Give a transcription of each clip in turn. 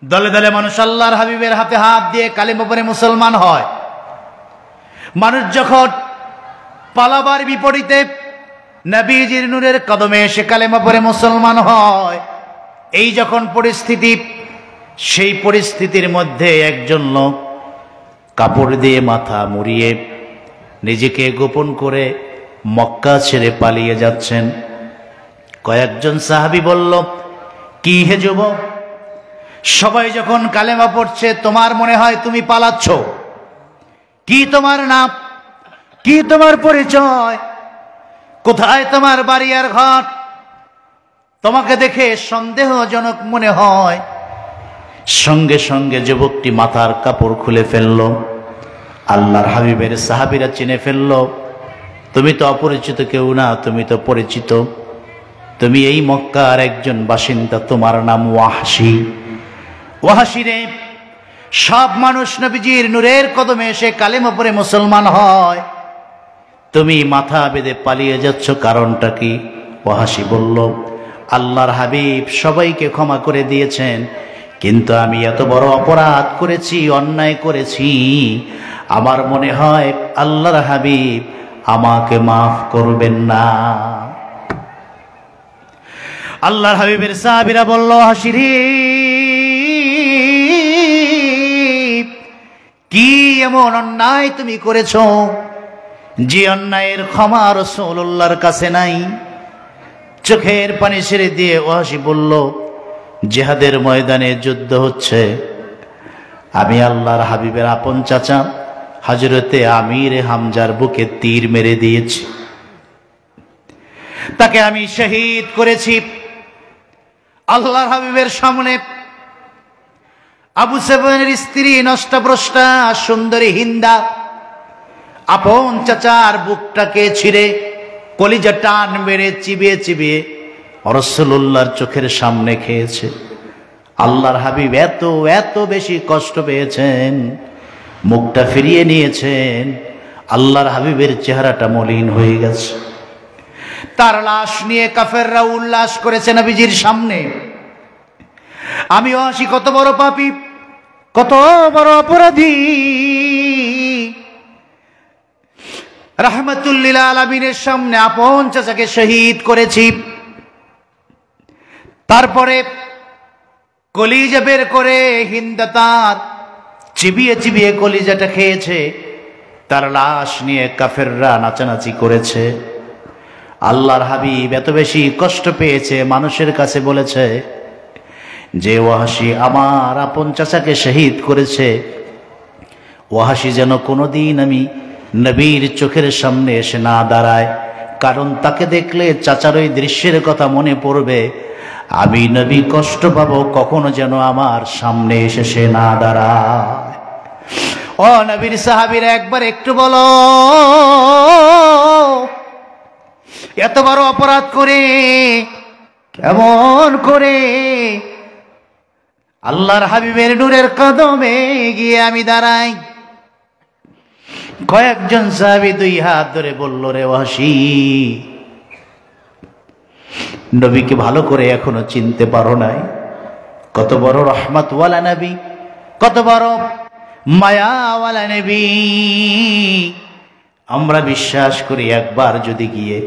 দলে দলে মানুষ আল্লাহর হাবিবের হাতে হাত দিয়ে কালেমা পড়ে মুসলমান হয়। মানুষ যখন পালাবার বিপরীতে নবীজির নূরের কদমে এসে কালেমা পড়ে মুসলমান হয়, এই যখন পরিস্থিতি, সেই পরিস্থিতির মধ্যে একজন লোক কাপড় দিয়ে মাথা মুড়িয়ে নিজেকে গোপন করে মক্কা ছেড়ে পালিয়ে যাচ্ছেন। কয়েকজন সাহাবী বলল, কি হে যুবক, সবাই যখন কালেমা পড়ছে তোমার মনে হয় তুমি পালাচ্ছ? কি তোমার নাম, কি তোমার পরিচয়, কোথায় তোমার বাড়ি আর ঘর? তোমাকে দেখে সন্দেহজনক মনে হয়। সঙ্গে সঙ্গে যুবকটি মাথার কাপড় খুলে ফেলল। আল্লাহর হাবিবের সাহাবীরা চিনে ফেলল, তুমি তো অপরিচিত কেউ না, তুমি তো পরিচিত, তুমি এই মক্কার একজন বাসিন্দা, তোমার নাম ওয়াহশী। ওয়াহশী রে, সব মানুষ নবীজির নূরের কদমে এসে কালেমা পড়ে মুসলমান হয়, তুমি মাথা বেঁধে পালিয়ে যাচ্ছ, কারণটা কি? ওয়াহশী বলল, আল্লাহর হাবিব সবাইকে ক্ষমা করে দিয়েছেন, কিন্তু আমি এত বড় অপরাধ করেছি, অন্যায় করেছি, আমার মনে হয় আল্লাহর হাবিব আমাকে মাফ করবেন না। আল্লাহর হাবিবের সাহাবীরা বলল, ওয়াহশী রে, কি এমন অন্যায় তুমি করেছো যে অন্যায়ের ক্ষমা রাসূলুল্লাহর কাছে নাই? চোখের পানি ছেড়ে দিয়ে ওয়াহশী বলল, জিহাদের ময়দানে যুদ্ধ হচ্ছে, আমি আল্লাহর হাবিবের আপন চাচা হযরতে আমির হামজার বুকে তীর মেরে দিয়েছি, তাকে আমি শহীদ করেছি। আল্লাহর হাবিবের সামনে আবু সুফিয়ানের স্ত্রী নষ্টভ্রষ্টা সুন্দরী হিন্দা আপন চাচার বুকটাকে ছিঁড়ে কলিজা টান মেরে চিবিয়ে চিবিয়ে রাসূলুল্লাহর চোখের সামনে খেয়েছে। আল্লাহর হাবিব এত এত বেশি কষ্ট পেয়েছেন, মুখটা ফিরিয়ে নিয়েছেন, আল্লাহর হাবিবের চেহারাটা মলিন হয়ে গেছে। তার লাশ নিয়ে কাফেররা উল্লাস করেছে নবীজির সামনে। আমি ওয়াহশী কত বড় পাপী, কত বড় অপরাধী, রাহমাতুল লিল আলামিনের সামনে আপন চাচাকে শহীদ করেছি। তারপরে কলিজা বের করে হিন্দা তার চিবিয়ে চিবিয়ে কলিজাটা খেয়েছে, তার লাশ নিয়ে কাফেররা নাচানাচি করেছে। আল্লাহর হাবিব এত বেশি কষ্ট পেয়েছে, মানুষের কাছে বলেছে যে ওয়াহশী আমার আপন চাচাকে শহীদ করেছে, ওয়াহশী যেন কোনোদিন আমি নবীর চোখের সামনে এসে না দাঁড়ায়, কারণ তাকে দেখলে চাচার ওই দৃশ্যের কথা মনে পড়বে, আমি নবী কষ্ট পাবো, কখনো যেন আমার সামনে এসে সে না দাঁড়ায়। ও নবীর সাহাবীরা, একবার একটু বলো, এত বড় অপরাধ করে কেমন করে আল্লাহর হাবিবের নূরের কদমে গিয়ে আমি দাঁড়াই? কয়েকজন সাহাবী দুই হাত ধরে বলল, রে ওয়াহশী, নবীকে ভালো করে এখনো চিনতে পারো নাই? কত বড় রহমতওয়ালা নবী, কত বড় মায়াওয়ালা নবী। আমরা বিশ্বাস করি একবার যদি গিয়ে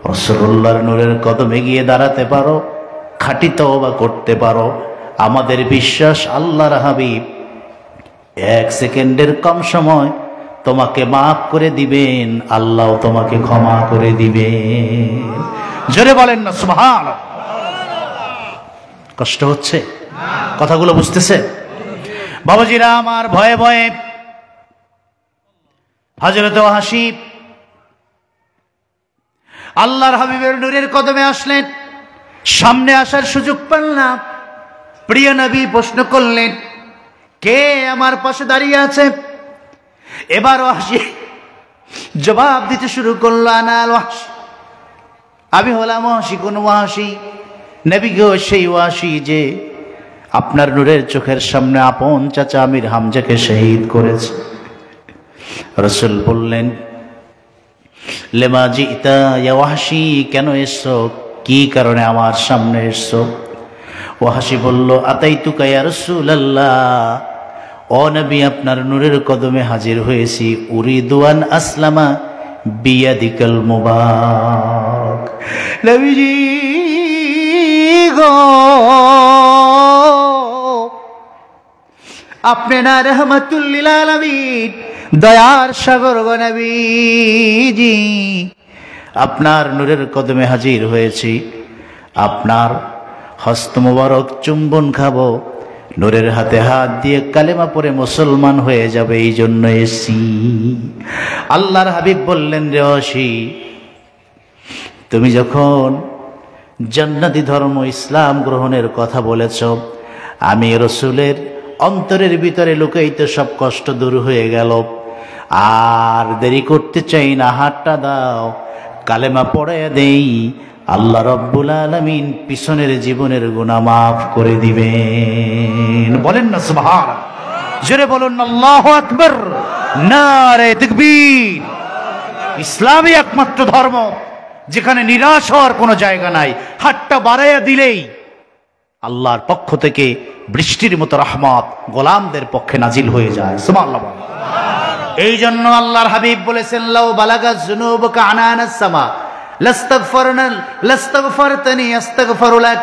রাসূলুল্লাহর নূরের কদমে গিয়ে দাঁড়াতে পারো, খাঁটি তওবা করতে পারো, আমাদের বিশ্বাস আল্লাহর হাবিব 1 সেকেন্ডের কম সময় তোমাকে মাফ করে দিবেন, আল্লাহ তোমাকে ক্ষমা করে দিবেন। জোরে বলেন না সুবহানাল্লাহ। কষ্ট হচ্ছে? কথাগুলো বুঝতেছে? বাবাজিরা আমার, ভয়ে ভয়ে হযরত ওয়াহশী আল্লাহর হাবিবের নূরের কদমে আসলেন। সামনে আসার সুযোগ পেল না। প্রিয় নবী প্রশ্ন করলেন, কে আমার পাশে দাঁড়িয়ে আছে? এবার ওয়াহশী জবাব দিতে শুরু করল, আনা আল ওয়াহশী, আমি হলাম ওয়াহশী। কোন ওয়াহশী? নবী গো, সেই ওয়াহশী যে আপনার নূরের চোখের সামনে আপন চাচা আমির হামজাকে শহীদ করেছে। রাসূল বললেন, লেমা জিতা ইয়া ওয়াহশী, কেন এসছো, কি কারণে আমার সামনে এসছো? ওয়াহাশী বলল, আতাইতুকা ইয়া রাসূলুল্লাহ, ও নবী আপনার নূরের কদমে হাজির হয়েছি। উরিদু আন আসলামা বিয়াদিকাল মুবারক। নবীজি গো, আপনি না রাহমাতুল লিল আলামিন, দয়ার সাগর গো নবীজি, আপনার নূরের কদমে হাজির হয়েছি। আপনার হস্ত মোবারক চুম্বন খাবো, নূরের হাতে হাত দিয়ে কালেমা পড়ে মুসলমান হয়ে যাবে, এই জন্য এসেছি। আল্লাহর হাবিব বললেন, রে ওয়াহাশী, তুমি যখন জান্নাতি ধর্ম ইসলাম গ্রহণের কথা বলেছ, আমি রাসূলের অন্তরের ভিতরে লুকায়িত সব কষ্ট দূর হয়ে গেল। আর দেরি করতে চাই না, হাতটা দাও, কালেমা পড়াইয়া দেই। আল্লাহ রব্বুল আলামিন পিছনের জীবনের গুনাহ মাফ করে দিবেন। বলেন না সুবহানাল্লাহ, জোরে বলুন আল্লাহু আকবার, নারে তাকবীর। ইসলামই একমাত্র ধর্ম যেখানে নিরাশ হওয়ার কোনো জায়গা নাই। হাতটা বাড়াইয়া দিলেই আল্লাহর পক্ষ থেকে বৃষ্টির মতো রহমত গোলামদের পক্ষে নাজিল হয়ে যায়। সুবহানাল্লাহ। এই জন্য আল্লাহর হাবিব বলেছেন, লাউ বালাগা যুনুবুকা আনানাস সামা লাস্তাগফারতানি আস্তাগফিরু লাক।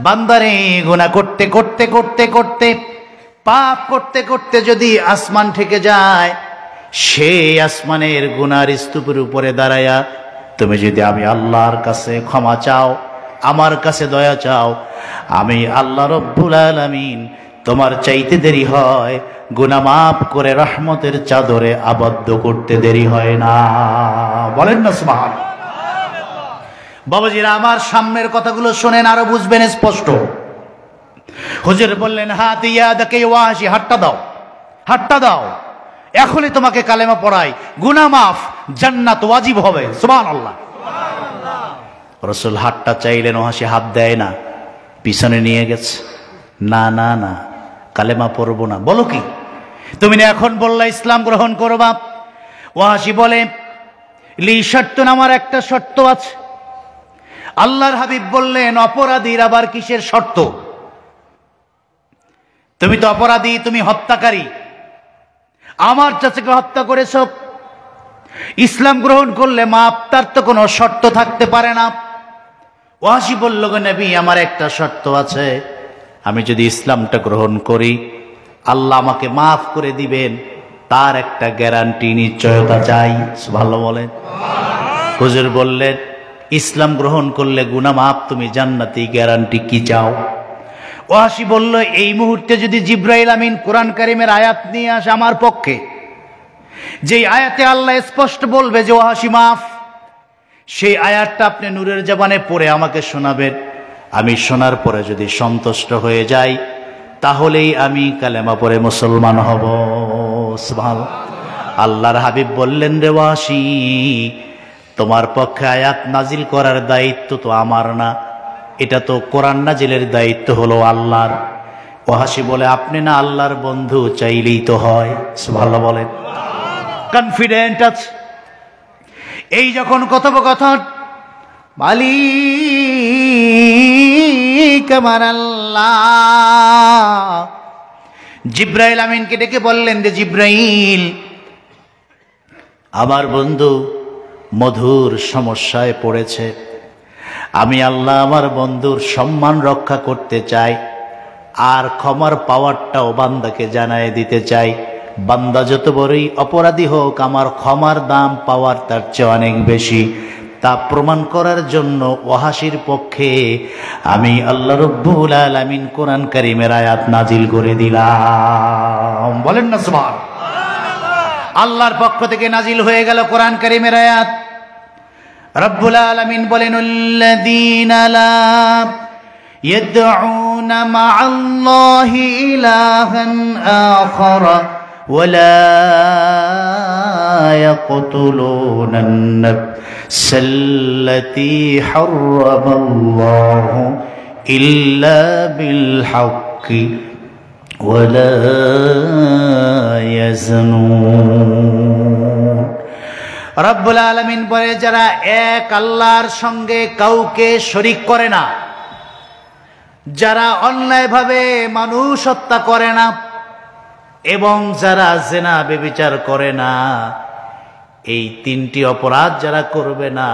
বান্দারে, গুনাহ করতে করতে করতে করতে, পাপ করতে করতে যদি আসমান থেকে যায়, সেই আসমানের গুনার স্তূপের উপরে দাঁড়ায়া তুমি যদি আমি আল্লাহর কাছে ক্ষমা চাও, আমার কাছে দয়া চাও, আমি আল্লাহ রব্বুল আলামিন তোমার চাইতে দেরি হয়, গুনাহ মাফ করে রহমতের চাদরে আবদ্ধ করতে দেরি হয় না। বলেন না সুবহানাল্লাহ। বাবাজিরা, আমার সামনের কথাগুলো শোনেন, আরো বুঝবেন স্পষ্ট। হুজুর বললেন, হাত ইয়াদাকে ওয়াহাশী, হাতটা দাও, হাতটা দাও, এখনই তোমাকে কালেমা পড়াই, গুনাহ মাফ, জান্নাত ওয়াজিব হবে। সুবহানাল্লাহ। রাসূল হাতটা চাইলেন, ওয়াহাশী হাত দেয় না, পিছনে নিয়ে গেছে। না না না, কালেমা পড়বো না। বলো কি, তুমি না এখন বললা ইসলাম গ্রহণ করবা? ওয়াহাশী বলে, লি শর্তুন, আমার একটা শর্ত আছে। আল্লাহর হাবিব বললেন, অপরাধীর আবার কিসের শর্ত? তুমি তো অপরাধী, তুমি হত্যাকারী, আমার চাচাকে হত্যা করেছ, ইসলাম গ্রহণ করলে মাপ, তার তো কোনো শর্ত থাকতে পারে না। ওয়াহাশী বলল, গো নবী, আমার একটা শর্ত আছে, আমি যদি ইসলামটা গ্রহণ করি আল্লাহ আমাকে মাফ করে দিবেন, তার একটা গ্যারান্টি, নিশ্চয়তা চাই। ভালো বলেন। হুজুর বললেন, ইসলাম গ্রহণ করলে গুনাহ মাফ, তুমি জান্নাতি, গ্যারান্টি কি চাও? ওয়াহাশী বলল, এই মুহূর্তে যদি জিবরাইল আমিন কোরআন কারীমের আয়াত নিয়ে আসে আমার পক্ষে, যেই আয়াতে আল্লাহ স্পষ্ট বলবে যে ওয়াহাশী মাফ, সেই আয়াতটা আপনি নূরের জবানে পড়ে আমাকে শোনাবেন। আমি শোনার পরে যদি সন্তুষ্ট হয়ে যাই, তাহলেই আমি কালেমা পড়ে মুসলমান হব। সুবহানাল্লাহ। আল্লাহর হাবিব বললেন, রে ওয়াহাশী, তোমার পক্ষে আয়াত নাজিল করার দায়িত্ব তো আমার না, এটা তো কোরআন নাজিলের দায়িত্ব হলো আল্লাহর। ওয়াহাশী বলে, আপনি না আল্লাহর বন্ধু, চাইলেই তো হয়। সুবহানাল্লাহ বলেন। কনফিডেন্ট আছে। এই যখন কথোপকথন, মালিক আমার আল্লাহ জিবরাইল আমিনকে ডেকে বললেন, যে জিবরাইল, আমার বন্ধু মধুর সমস্যায় পড়েছে, আমি আল্লাহ আমার বন্ধুর সম্মান রক্ষা করতে চাই, আর ক্ষমার পাওয়ারটাও বান্দাকে জানায় দিতে চাই। বান্দা যত বড়ই অপরাধী হোক, আমার ক্ষমার দাম পাওয়ার তার চেয়ে অনেক বেশি। তা প্রমাণ করার জন্য ওয়াহাশীর পক্ষে আমি আল্লাহ রব্বুল আলামিন কোরআন কারীমের আয়াত নাজিল করে দিলাম। বলেন না সুবহানাল্লাহ। আল্লাহর পক্ষ থেকে নাজিল হয়ে গেল কোরআন কারীমের আয়াত। রব্বুল আলামিন বলেন, আল্লাযীনা লা ইয়াদউনা মা'আল্লাহি ইলাহান আখারা ولا يقتلون النفس التي حرم الله إلا بالحق ولا يزنون। রব্বুল আলামিন বলে, যারা এক আল্লাহর সঙ্গে কাউকে শরীক করে না, যারা অন্যায়ভাবে মানুষ হত্যা করে না এবং যারা জিনা ব্যভিচার করে না, এই তিনটি অপরাধ যারা করবে না,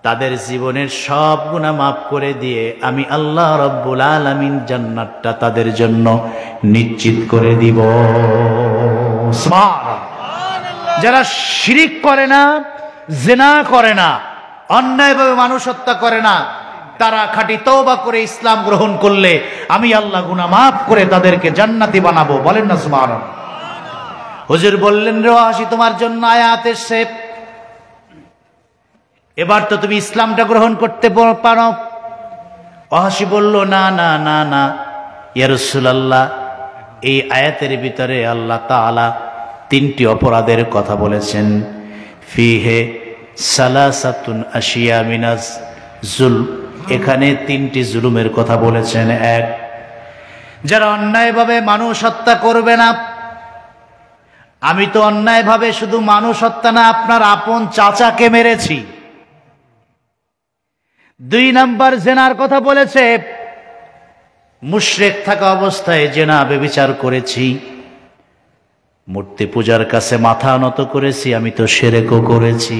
তাদের জীবনের সব গুনাহ মাফ করে দিয়ে আমি আল্লাহ রাব্বুল আলামিন জান্নাতটা তাদের জন্য নিশ্চিত করে দিব। সুবহানাল্লাহ। যারা শিরিক করে না, জিনা করে না, অন্যায়ভাবে মানুষ হত্যা করে না, তারা খাঁটি তওবা করে ইসলাম গ্রহণ করলে আমি আল্লাহ গুনাহ মাফ করে তাদেরকে জান্নাতি বানাবো। বলেন না সুবহানাল্লাহ। হুজুর বললেন, রে ওয়াহাশী, তোমার জন্য আয়াত এসেছে, এবার তো তুমি ইসলামটা গ্রহণ করতে পারো। ওয়াহাশী বলল, না না না না ইয়া রাসূলুল্লাহ, এই আয়াতের ভিতরে আল্লাহ তাআলা তিনটি অপরাধের কথা বলেছেন। ফিহে সালাসাতুন আশিয়া মিনাজ জুলম, এখানে তিনটি জুলুমের কথা বলেছেন। এক, যারা অন্যায়ভাবে মানুষ হত্যা করবে না। আমি তো অন্যায়ভাবে শুধু মানুষ হত্যা না, আপনার আপন চাচাকে মেরেছি। দুই নাম্বার, জেনার কথা বলেছে, মুশরিক থাকা অবস্থায় জেনা ব্যভিচার করেছি, মূর্তি পূজার কাছে মাথা নত করেছি, আমি তো শিরকও করেছি।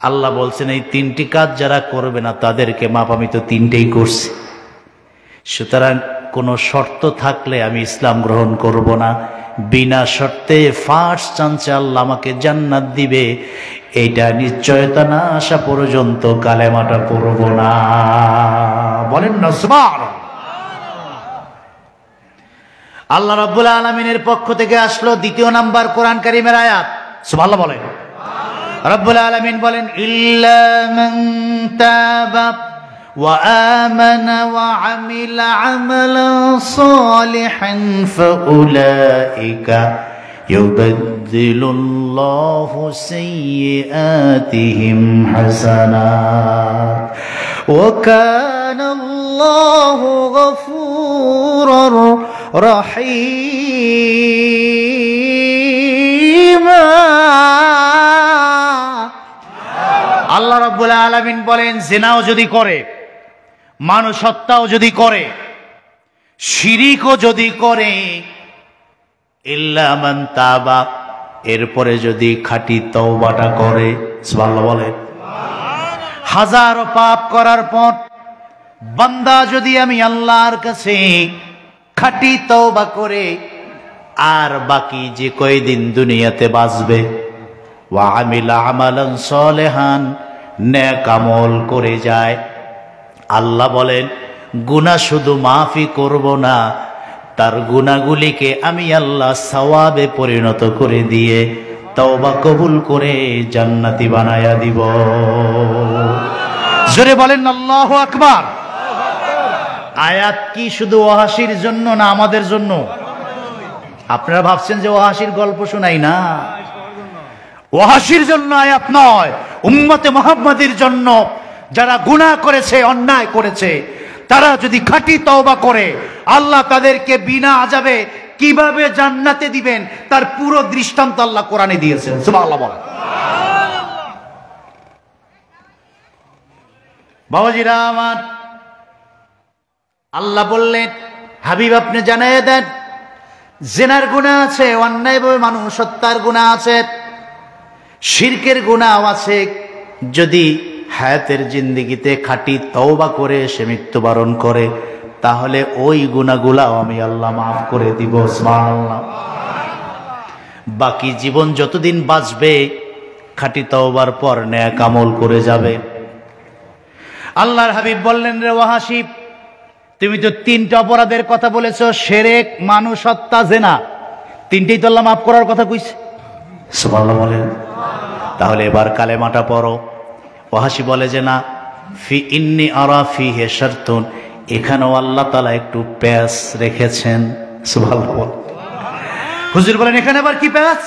আল্লাহ বলছেন এই তিনটি কাজ যারা করবে না তাদেরকে মাপ, আমি তো তিনটেই করছি। সুতরাং কোনো শর্ত থাকলে আমি ইসলাম গ্রহণ করব না। বিনা শর্তে ফার্স্ট চান্সে আল্লাহ আমাকে জান্নাত দিবে, এইটা নিশ্চয়তা না আসা পর্যন্ত কালেমাটা পড়ব না। বলেন না সুবহানাল্লাহ। আল্লাহ রাব্বুল আলামিনের পক্ষ থেকে আসলো দ্বিতীয় নাম্বার কোরআন কারীমের আয়াত। সুবহানাল্লাহ বলেন। রব্বুল আলামিন বলেন, ইল্লা মান তাবা ওয়া আমানা ওয়া আমিলা আমালান সালিহান ফাউলাইকা ইউবাদদিলুল্লাহু সাইয়্যাতিহিম হাসানাত ওয়া কানাল্লাহু গফুরুর রহিমা। আল্লাহ রাব্বুল আলামিন বলেন, জিনাও যদি করে, মানুষ হত্যাও যদি করে, শিরিকও যদি করে, ইল্লা মান তাবা, এরপরে যদি খাঁটি তওবাটা করে। সুবহানাল্লাহ বলেন। হাজারো পাপ করার পর বান্দা যদি আমি আল্লাহর কাছে খাঁটি তওবা করে আর বাকি যে কয়দিন দুনিয়াতে বাঁচবে, ওয়া আমিলা আমালান সালিহান, নেক আমল করে যায়, আল্লাহ বলেন গুনাহ শুধু মাফই করব না, তার গুনাহগুলিকে আমি আল্লাহ সওয়াবে পরিণত করে দিয়ে তওবা কবুল করে জান্নাতি বানায়া দিব। জোরে বলেন আল্লাহু আকবার। আয়াত কি শুধু ওয়াহাশীর জন্য না আমাদের জন্য? আপনারা ভাবছেন যে ওয়াহাশীর গল্প শোনাই না, ওয়াহাশীর জন্য আয়াত নয়, উম্মতে মুহাম্মাদের জন্য। যারা গুনাহ করেছে, অন্যায় করেছে, তারা যদি খাঁটি তওবা করে, আল্লাহ তাদেরকে বিনা আযাবে কিভাবে জান্নাতে দিবেন তার পুরো দৃষ্টান্ত আল্লাহ কোরআনে দিয়েছেন। সুবহানাল্লাহ বলেন। বাবাজিরা আমার, আল্লাহ বললেন, হাবিব আপনি জানিয়ে দেন, জিনার গুনাহ আছে, অন্যায়ভাবে মানুষ হত্যার গুনাহ আছে, শিরকের গুনাহ আছে। যদি হায়াতের জিন্দেগিতে খাঁটি তওবা করে সে মৃত্যুবরণ করে, তাহলে ওই গুনাহগুলাও আমি আল্লাহ মাফ করে দিব। সুবহানাল্লাহ। বাকি জীবন যতদিন বাঁচবে খাঁটি তওবার পর নেক আমল করে যাবে। আল্লাহর হাবিব বললেন, রে ওয়াহাশী, তুমি তো তিনটা অপরাধের কথা বলেছো, শিরক, মানুষ হত্যা, জিনা, তিনটেই তো আল্লাহ মাফ করার কথা কইছে। সুবহানাল্লাহ বলেন। তাহলে এবার কালেমাটা পড়ো। ওয়াহাশী বলে যে না, ফি ইন্নী আরা ফিহি শারতুন, এখানেও আল্লাহ তাআলা একটু প্যাচ রেখেছেন। সুবহানাল্লাহ। হুজুর বলেন, এখানে আবার কি প্যাচ?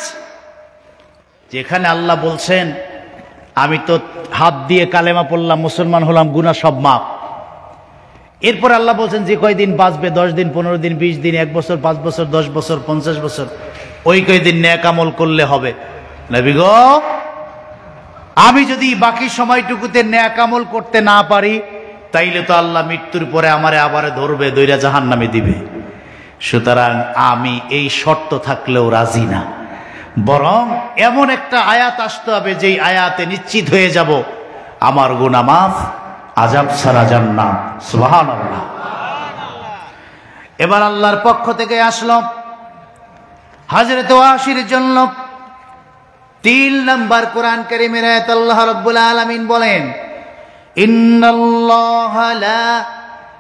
যেখানে আল্লাহ বলছেন আমি তো হাত দিয়ে কালেমা পড়লাম, মুসলমান হলাম, গুনাহ সব মাফ। এরপর আল্লাহ বলছেন যে কয়দিন বাঁচবে, 10 দিন, 15 দিন, 20 দিন, 1 বছর, 5 বছর, 10 বছর, 50 বছর, ওই কয়দিন নেক আমল করলে হবে। নবী গো, আমি যদি বাকি সময়টুকুতে নেক আমল করতে না পারি, তাইলে তো আল্লাহ মৃত্যুর পরে আমারে আবার ধরবে, দইরা জাহান্নামে দিবে। সুতরাং আমি এই শর্ত থাকলেও রাজি না, বরং এমন একটা আয়াত আসতে হবে যেই আয়াতে নিশ্চিত হয়ে যাব আমার গুনাহ মাফ, আযাব ছাড়া জান্নাত। সুবহানাল্লাহ। এবার আল্লাহর পক্ষ থেকে আসলো হযরত ওয়াসির জন্য 3 নম্বর কোরআন কারীমের আয়াত। আল্লাহ রাব্বুল আলামিন বলেন, ইন্নাল্লাহা লা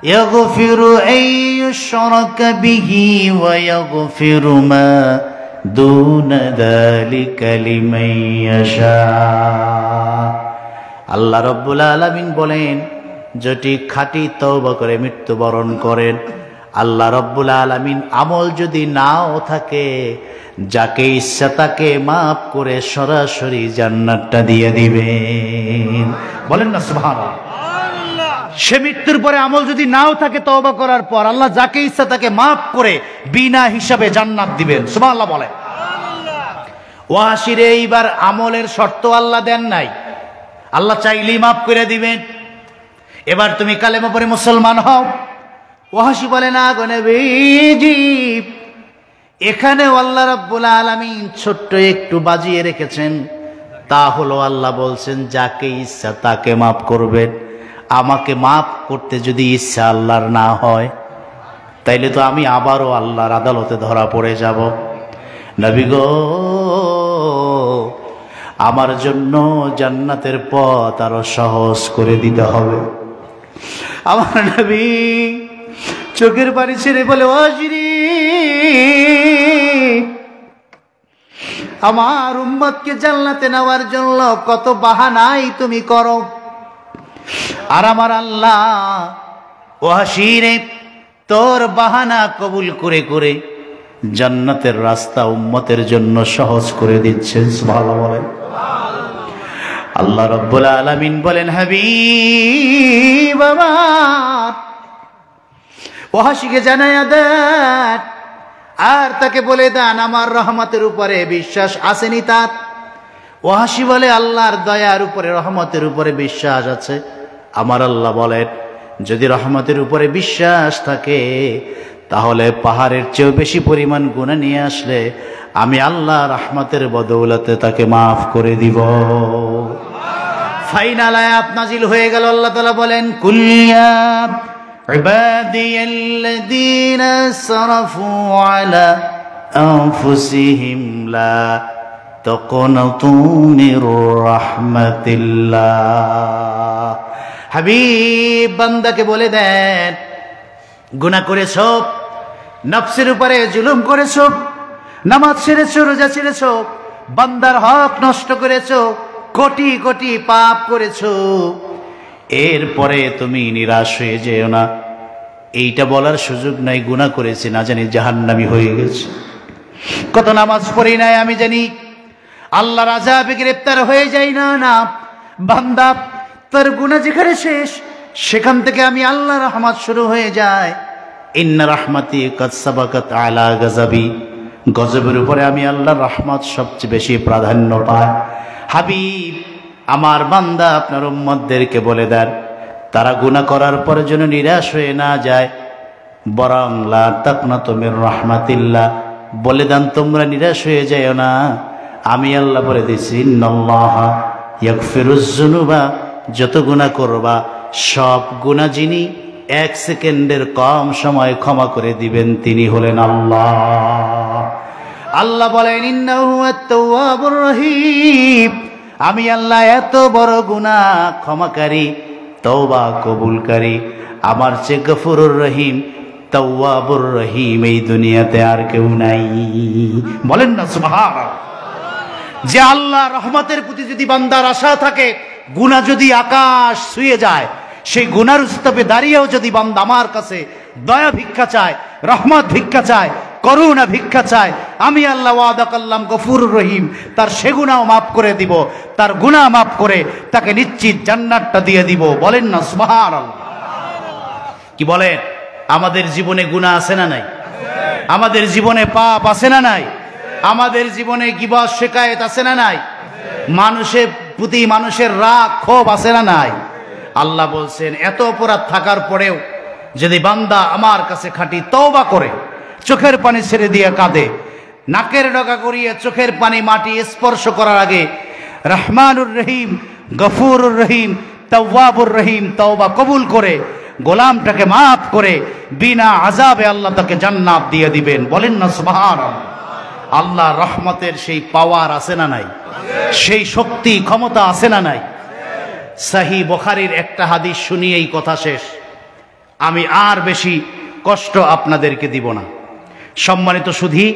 ইয়াগফিরু আন ইউশরাকা বিহি ওয়া ইয়াগফিরু মা দুনা যালিকা লিমান ইয়াশা। আল্লাহ রাব্বুল আলামিন বলেন, যেটি খাঁটি তওবা করে মৃত্যুবরণ করেন, আল্লাহ রাব্বুল আলামিন আমল যদি নাও থাকে, যাকে ইচ্ছা তাকে মাফ করে সরাসরি জান্নাতটা দিয়ে দিবেন। বলেন না সুবহানাল্লাহ। সে মৃত্যুর পরে আমল যদি নাও থাকে, তওবা করার পর আল্লাহ যাকে ইচ্ছা তাকে মাফ করে বিনা হিসাবে জান্নাত দিবেন। সুবহানাল্লাহ বলে। ওয়াসির এইবার আমলের শর্ত আল্লাহ দেন নাই, আল্লাহ চাইলেই মাফ করে দিবেন। এবার তুমি কালেমা পড়ে মুসলমান হও। ওয়াসি বলে, না গো নবীজি, এখানে আল্লাহ রাব্বুল আলামিন ছোট্ট একটু বাজিয়ে রেখেছেন, তা হলো আল্লাহ বলছেন যাকে ইচ্ছা তাকে মাফ করবেন। আমাকে মাফ করতে যদি ইচ্ছা আল্লাহর না হয়, তাইলে তো আমি আবারও আল্লাহর আদালতে ধরা পড়ে যাব। নবী গো, আমার জন্য জান্নাতের পথ আরো সহজ করে দিতে হবে। আমার নবী চোখের পানি ছেড়ে বলে, ওয়াসিরি, আমার উম্মতকে জান্নাতে নেওয়ার জন্য কত বাহানাই তুমি করো, আর আমার আল্লাহ ওয়াসিরে তোর বাহানা কবুল করে করে জান্নাতের রাস্তা উম্মতের জন্য সহজ করে দিচ্ছেন। সুবহানাল্লাহ বলেন। আল্লাহ রাব্বুল আলামিন বলেন, হাবিব আমার, ওয়াসিকে জানায়া দেন আর তাকে বলে দেন আমার রহমতের উপরে বিশ্বাস আসেনি তার। ওয়াসি বলে, আল্লাহর দয়ার উপরে রহমতের উপরে বিশ্বাস আছে। আমার আল্লাহ বলেন, যদি রহমতের উপরে বিশ্বাস থাকে, তাহলে পাহাড়ের চেয়েও বেশি পরিমাণ গুনাহ নিয়ে আসলে আমি আল্লাহ রহমতের বদৌলতে তাকে মাফ করে দিব। ফাইনাল আয়াত নাজিল হয়ে গেল। আল্লাহ তাআলা বলেন, কুল্লিয়া ইবাদিয়াল্লাযীনা আসরাফু আলা আনফুসিহিম লা তাকনাতু মির রাহমাতিল্লাহ। হাবিব বান্দাকে বলে দেন, গুনাহ করেছো, নফসের উপরে জুলুম করেছো, নামাজ ছেড়েছো, রোজা ছেড়েছো, বান্দার হক নষ্ট করেছো, কোটি কোটি পাপ করেছো, এরপরে তুমি নিরাশ হয়ে যেও না। এইটা বলার সুযোগ নাই, গুনাহ করেছি না জানি জাহান্নামী হয়ে গেছে। কত নামাজ পড়ি নাই আমি জানি আল্লাহর আযাবে গ্রেফতার হয়ে যাই না। না বান্দা, তোর গুনাহ যেখানে শেষ, সেখান থেকে আমি আল্লাহর রহমত শুরু হয়ে যায়। ইন্না রাহমাতি কাদ সাবাকাত আলা গাযাবি, গজবের উপরে আমি আল্লাহর রহমত সবচেয়ে বেশি প্রাধান্য পায়। হাবিব, আমার বান্দা আপনার উম্মতদেরকে বলে দেন, তারা গুনাহ করার পরে যেন নিরাশ হয়ে না যায়, বরং লা তাকনাতু মির রাহমাতিল্লাহ, বলে দেন তোমরা নিরাশ হয়ে যাও না। আমি আল্লাহ বলে দিছি, ইন্নাল্লাহা ইয়াগফিরুজ যুনুবা, যত গুনাহ করবা সব গুনাহ যিনি 1 সেকেন্ডের কম সময় ক্ষমা করে দিবেন তিনি হলেন আল্লাহ। আল্লাহ বলেন, ইন্নাহু আত-তাওয়াবুর রহিম, আমি আল্লাহ এত বড় গুনাহ ক্ষমাকারী, তওবা কবুলকারী, আমার চেয়ে গফুরুর রহিম, তাওয়াবুর রহিম এই দুনিয়াতে আর কেউ নাই। বলেন না সুবহানাল্লাহ। যে আল্লাহ রহমতের প্রতি যদি বান্দার আশা থাকে, গুনাহ যদি আকাশ ছুঁয়ে যায়, সেই গুনার স্তূপে দাঁড়িয়েও যদি বান্দা আমার কাছে দয়া ভিক্ষা চায়, রহমত ভিক্ষা চায়, করুণা ভিক্ষা চায়, আমি আল্লাহ ওয়াদা করলাম গফুরুর রহিম, তার সে গুনাহ মাফ করে দিব, তার গুনাহ মাফ করে তাকে নিশ্চিত জান্নাতটা দিয়ে দিব। বলেন না সুবহানাল্লাহ। কি বলেন? আমাদের জীবনে গুনাহ আছে না নাই? আমাদের জীবনে পাপ আছে না নাই? আমাদের জীবনে গীবত শিকায়েত আছে না নাই? মানুষের প্রতি মানুষের রাগ ক্ষোভ আছে না নাই? আল্লাহ বলছেন এত অপরাধ থাকার পরেও যদি বান্দা আমার কাছে খাঁটি তওবা করে, চোখের পানি ছেড়ে দিয়ে কাঁদে, নাকের ডগা করিয়ে চোখের পানি মাটি স্পর্শ করার আগে রহমানুর রহিম, গফুরুর রহিম, তাওয়াবুর রহিম তওবা কবুল করে গোলামটাকে মাফ করে বিনা আযাবে আল্লাহ তাকে জান্নাত দিয়ে দিবেন। বলেন না সুবহানাল্লাহ। আল্লাহ রহমতের সেই পাওয়ার আছে না নাই? সেই শক্তি ক্ষমতা আছে না নাই? সহিহ বুখারীর একটা হাদিস শুনিয়েই কথা শেষ, আমি আর বেশি কষ্ট আপনাদেরকে দিব না। সম্মানিত সুধী,